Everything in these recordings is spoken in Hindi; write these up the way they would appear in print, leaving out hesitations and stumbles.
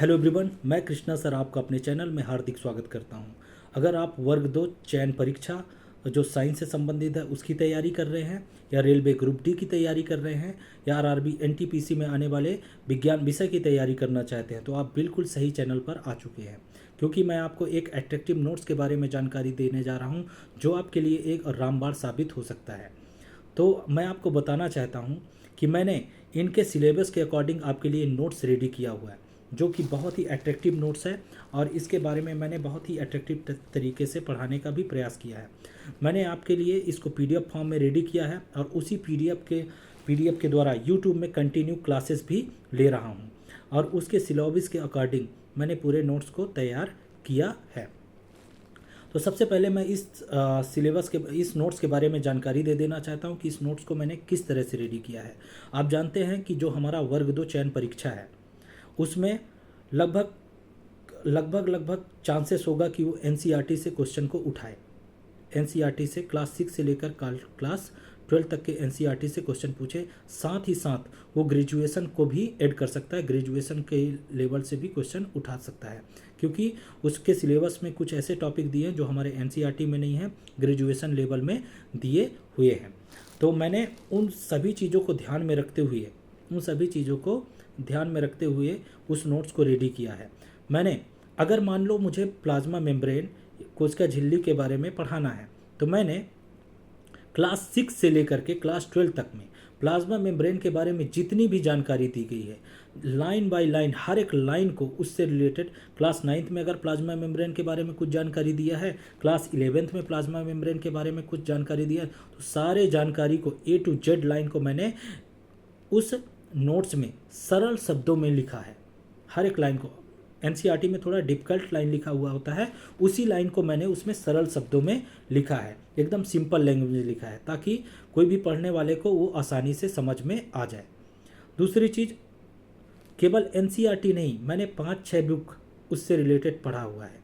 हेलो एवरीवन, मैं कृष्णा सर आपका अपने चैनल में हार्दिक स्वागत करता हूं। अगर आप वर्ग 2 चयन परीक्षा जो साइंस से संबंधित है उसकी तैयारी कर रहे हैं, या रेलवे ग्रुप डी की तैयारी कर रहे हैं, या आरआरबी एनटीपीसी में आने वाले विज्ञान विषय की तैयारी करना चाहते हैं, तो आप बिल्कुल सही चैनल पर आ चुके हैं। क्योंकि मैं आपको एक एट्रैक्टिव नोट्स के बारे में जानकारी देने जा रहा हूँ जो आपके लिए एक रामबाण साबित हो सकता है। तो मैं आपको बताना चाहता हूँ कि मैंने इनके सिलेबस के अकॉर्डिंग आपके लिए नोट्स रेडी किया हुआ है, जो कि बहुत ही अट्रैक्टिव नोट्स है, और इसके बारे में मैंने बहुत ही अट्रैक्टिव तरीके से पढ़ाने का भी प्रयास किया है। मैंने आपके लिए इसको पीडीएफ फॉर्म में रेडी किया है, और उसी पीडीएफ के द्वारा यूट्यूब में कंटिन्यू क्लासेस भी ले रहा हूँ, और उसके सिलेबस के अकॉर्डिंग मैंने पूरे नोट्स को तैयार किया है। तो सबसे पहले मैं इस नोट्स के बारे में जानकारी दे देना चाहता हूँ कि इस नोट्स को मैंने किस तरह से रेडी किया है। आप जानते हैं कि जो हमारा वर्ग 2 चयन परीक्षा है उसमें लगभग लगभग चांसेस होगा कि वो एनसीईआरटी से क्वेश्चन को उठाए। एनसीईआरटी से क्लास 6 से लेकर क्लास 12 तक के एनसीईआरटी से क्वेश्चन पूछे, साथ ही साथ वो ग्रेजुएशन को भी ऐड कर सकता है, ग्रेजुएशन के लेवल से भी क्वेश्चन उठा सकता है, क्योंकि उसके सिलेबस में कुछ ऐसे टॉपिक दिए हैं जो हमारे एनसीईआरटी में नहीं है, ग्रेजुएशन लेवल में दिए हुए हैं। तो मैंने उन सभी चीज़ों को ध्यान में रखते हुए उस नोट्स को रेडी किया है। मैंने, अगर मान लो मुझे प्लाज्मा मेम्ब्रेन कोशिका झिल्ली के बारे में पढ़ाना है, तो मैंने क्लास 6 से लेकर के क्लास 12 तक में प्लाज्मा मेम्ब्रेन के बारे में जितनी भी जानकारी दी गई है, लाइन बाय लाइन हर एक लाइन को उससे रिलेटेड, क्लास 9th में अगर प्लाज्मा मेम्ब्रेन के बारे में कुछ जानकारी दिया है, क्लास 11th में प्लाज्मा मेम्ब्रेन के बारे में कुछ जानकारी दिया है, तो सारे जानकारी को A to Z लाइन को मैंने उस नोट्स में सरल शब्दों में लिखा है। हर एक लाइन को, एनसीईआरटी में थोड़ा डिफिकल्ट लाइन लिखा हुआ होता है, उसी लाइन को मैंने उसमें सरल शब्दों में लिखा है, एकदम सिंपल लैंग्वेज में लिखा है, ताकि कोई भी पढ़ने वाले को वो आसानी से समझ में आ जाए। दूसरी चीज़, केवल एनसीईआरटी नहीं, मैंने 5-6 बुक उससे रिलेटेड पढ़ा हुआ है।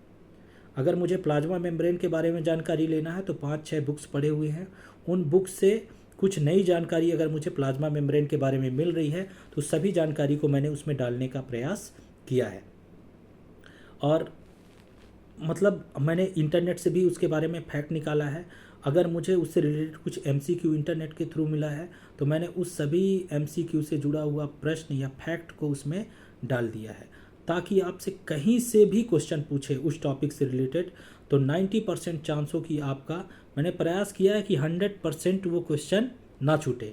अगर मुझे प्लाज्मा मेम्ब्रेन के बारे में जानकारी लेना है तो 5-6 बुक्स पढ़े हुए हैं। उन बुक्स से कुछ नई जानकारी अगर मुझे प्लाज्मा मेम्ब्रेन के बारे में मिल रही है तो सभी जानकारी को मैंने उसमें डालने का प्रयास किया है। और मतलब मैंने इंटरनेट से भी उसके बारे में फैक्ट निकाला है। अगर मुझे उससे रिलेटेड कुछ एमसीक्यू इंटरनेट के थ्रू मिला है तो मैंने उस सभी एमसीक्यू से जुड़ा हुआ प्रश्न या फैक्ट को उसमें डाल दिया है, ताकि आपसे कहीं से भी क्वेश्चन पूछे उस टॉपिक से रिलेटेड तो 90% चांस हो कि आपका, मैंने प्रयास किया है कि 100% वो क्वेश्चन ना छूटे,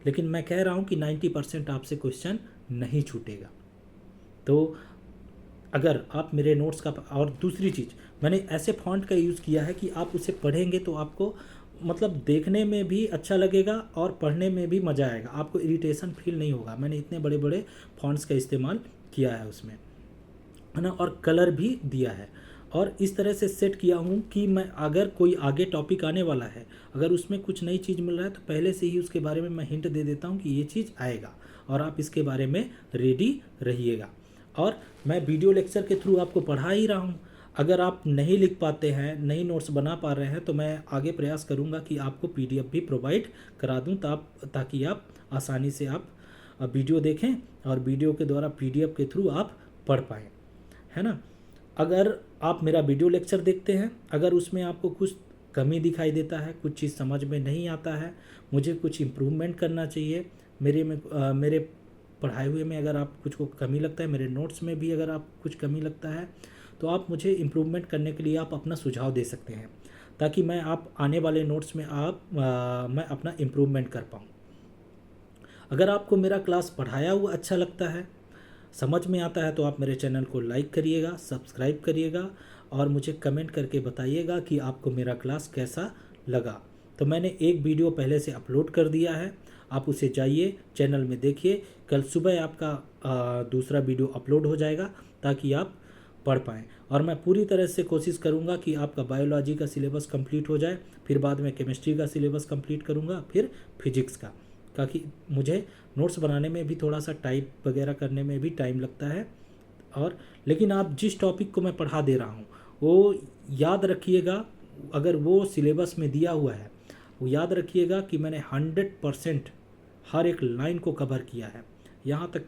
लेकिन मैं कह रहा हूँ कि 90% आपसे क्वेश्चन नहीं छूटेगा। तो अगर आप मेरे नोट्स का, और दूसरी चीज़, मैंने ऐसे फॉन्ट का यूज़ किया है कि आप उसे पढ़ेंगे तो आपको मतलब देखने में भी अच्छा लगेगा और पढ़ने में भी मज़ा आएगा, आपको इरिटेशन फील नहीं होगा। मैंने इतने बड़े बड़े फॉन्ट्स का इस्तेमाल किया है उसमें, है ना, और कलर भी दिया है, और इस तरह से सेट किया हूँ कि मैं, अगर कोई आगे टॉपिक आने वाला है, अगर उसमें कुछ नई चीज़ मिल रहा है तो पहले से ही उसके बारे में मैं हिंट दे देता हूँ कि ये चीज़ आएगा, और आप इसके बारे में रेडी रहिएगा। और मैं वीडियो लेक्चर के थ्रू आपको पढ़ा ही रहा हूँ। अगर आप नहीं लिख पाते हैं, नहीं नोट्स बना पा रहे हैं, तो मैं आगे प्रयास करूँगा कि आपको पीडीएफ भी प्रोवाइड करा दूँ, ताकि आप आसानी से आप वीडियो देखें और वीडियो के द्वारा पीडीएफ के थ्रू आप पढ़ पाएँ, है ना। अगर आप मेरा वीडियो लेक्चर देखते हैं, अगर उसमें आपको कुछ कमी दिखाई देता है, कुछ चीज़ समझ में नहीं आता है, मुझे कुछ इम्प्रूवमेंट करना चाहिए, मेरे पढ़ाए हुए में अगर आप कुछ को कमी लगता है, मेरे नोट्स में भी अगर आप कुछ कमी लगता है, तो आप मुझे इम्प्रूवमेंट करने के लिए आप अपना सुझाव दे सकते हैं, ताकि मैं आप आने वाले नोट्स में मैं अपना इम्प्रूवमेंट कर पाऊँ। अगर आपको मेरा क्लास पढ़ाया हुआ अच्छा लगता है, समझ में आता है, तो आप मेरे चैनल को लाइक करिएगा, सब्सक्राइब करिएगा, और मुझे कमेंट करके बताइएगा कि आपको मेरा क्लास कैसा लगा। तो मैंने एक वीडियो पहले से अपलोड कर दिया है, आप उसे जाइए चैनल में देखिए। कल सुबह आपका दूसरा वीडियो अपलोड हो जाएगा, ताकि आप पढ़ पाएँ। और मैं पूरी तरह से कोशिश करूँगा कि आपका बायोलॉजी का सिलेबस कंप्लीट हो जाए, फिर बाद में केमिस्ट्री का सिलेबस कंप्लीट करूँगा, फिर फिजिक्स का, ताकि मुझे नोट्स बनाने में भी थोड़ा सा टाइप वगैरह करने में भी टाइम लगता है। और लेकिन आप जिस टॉपिक को मैं पढ़ा दे रहा हूँ वो याद रखिएगा, अगर वो सिलेबस में दिया हुआ है वो याद रखिएगा कि मैंने 100% हर एक लाइन को कवर किया है, यहाँ तक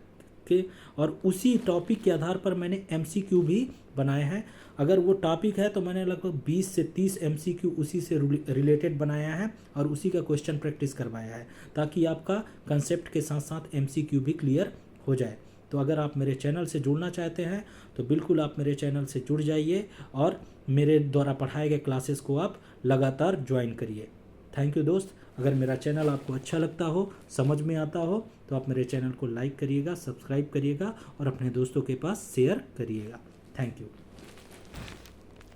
के, और उसी टॉपिक के आधार पर मैंने MCQ भी बनाए हैं। अगर वो टॉपिक है तो मैंने लगभग 20 से 30 MCQ उसी से रिलेटेड बनाया है और उसी का क्वेश्चन प्रैक्टिस करवाया है, ताकि आपका कंसेप्ट के साथ साथ MCQ भी क्लियर हो जाए। तो अगर आप मेरे चैनल से जुड़ना चाहते हैं तो बिल्कुल आप मेरे चैनल से जुड़ जाइए और मेरे द्वारा पढ़ाए गए क्लासेस को आप लगातार ज्वाइन करिए। थैंक यू दोस्त। अगर मेरा चैनल आपको अच्छा लगता हो, समझ में आता हो, तो आप मेरे चैनल को लाइक करिएगा, सब्सक्राइब करिएगा और अपने दोस्तों के पास शेयर करिएगा। Thank you.